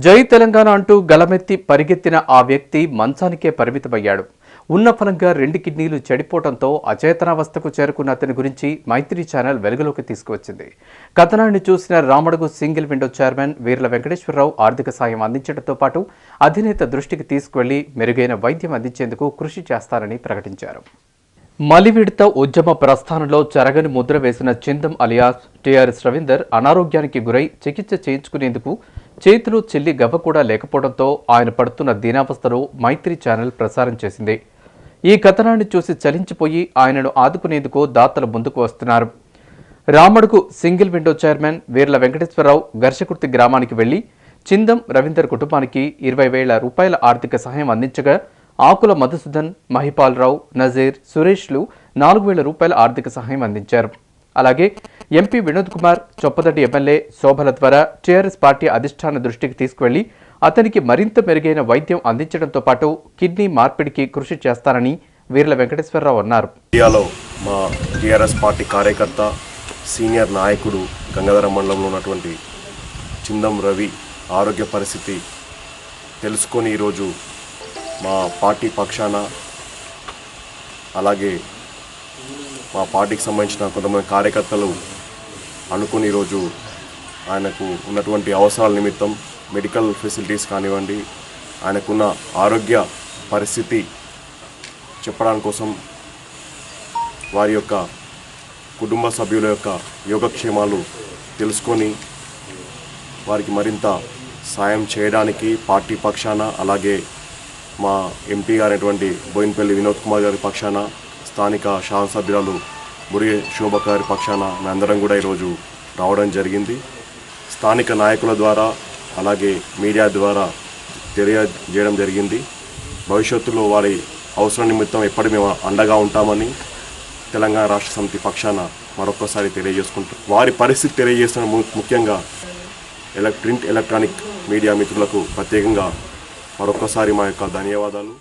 జై తెలంగాణ అంటూ గలమెత్తి పరిగెత్తిన ఆ వ్యక్తి మంచానికే పరిమితమయ్యాడు. ఉన్న ఫలంగా 2 కిడ్నీలు చెడిపోవడంతో అచేతనావస్థకు చేరుకున్న అతని గురించి మైత్రి ఛానల్ వెలుగులోకి తీసుకువచ్చింది. కథనాన్ని చూసిన Ramadugu single window chairman Veerla Venkateswararao ఆర్థిక సాయం అందించడంతో పాటు అధినేత దృష్టికి తీసుకువెళ్లి మెరుగైన వైద్యం అందించేందుకు కృషి చేస్తారని ప్రకటించారు. మలివిడత ఉద్యమ ప్రస్థానంలో చెరగని ముద్ర వేసిన చిందం అలియాస్ టీఆర్ఎస్ రవీందర్ అనారోగ్యానికి గురై చికిత్స చేయించుకునేందుకు చేతిలో చెల్లి గవ్వ కూడా లేకపోవడంతో ఆయన పడుతున్న దీనావస్థను మైత్రి ఛానల్ ప్రసారం చేసింది. ఈ కథనాన్ని చూసి చలించిపోయి ఆయనను ఆదుకునేందుకు దాతలు ముందుకు వస్తున్నారు. Ramadugu single window chairman Veerla Venkateswararao Gharshakurthi గ్రామానికి వెళ్లి చిందం రవీందర్ కుటుంబానికి 20,000 రూపాయల ఆర్థిక సహాయం అందించగా ఆకుల మధుసూదన్, మహిపాల్రావు, నజీర్, సురేష్లు 4,000 రూపాయల ఆర్థిక సహాయం అందించారు. అలాగే ఎంపీ వినోద్ కుమార్, చొప్పదండి ఎమ్మెల్యే శోభల ద్వారా టీఆర్ఎస్ పార్టీ అధిష్టాన దృష్టికి తీసుకువెళ్లి అతనికి మరింత మెరుగైన వైద్యం అందించడంతో పాటు కిడ్నీ మార్పిడికి కృషి చేస్తారని వీర్ల వెంకటేశ్వరరావు అన్నారు. ఇండియాలో మా టీఆర్ఎస్ పార్టీ కార్యకర్త, సీనియర్ నాయకుడు గంగాధర మండలంలో ఉన్నటువంటి చిందం రవి ఆరోగ్య పరిస్థితి తెలుసుకొని ఈరోజు మా పార్టీ పక్షాన అలాగే మా పార్టీకి సంబంధించిన కొంతమంది కార్యకర్తలు అనుకుని ఈరోజు ఆయనకు ఉన్నటువంటి అవసరాల నిమిత్తం మెడికల్ ఫెసిలిటీస్ కానివ్వండి, ఆయనకున్న ఆరోగ్య పరిస్థితి చెప్పడానికి కోసం వారి యొక్క కుటుంబ సభ్యుల యొక్క యోగక్షేమాలు తెలుసుకొని వారికి మరింత సాయం చేయడానికి పార్టీ పక్షాన అలాగే మా ఎంపీ గారైనటువంటి బోయినపల్లి వినోద్ కుమార్ గారి పక్షాన స్థానిక శాసనసభ్యురాలు బురి శోభ గారి పక్షాన మేమందరం కూడా ఈరోజు రావడం జరిగింది. స్థానిక నాయకుల ద్వారా అలాగే మీడియా ద్వారా తెలియజేయడం జరిగింది. భవిష్యత్తులో వారి అవసరం నిమిత్తం ఎప్పటి మేము అండగా ఉంటామని తెలంగాణ రాష్ట్ర సమితి పక్షాన మరొకసారి తెలియజేసుకుంటాం. వారి పరిస్థితి తెలియజేస్తున్న ముఖ్యంగా ప్రింట్ ఎలక్ట్రానిక్ మీడియా మిత్రులకు ప్రత్యేకంగా మరొకసారి మా యొక్క ధన్యవాదాలు.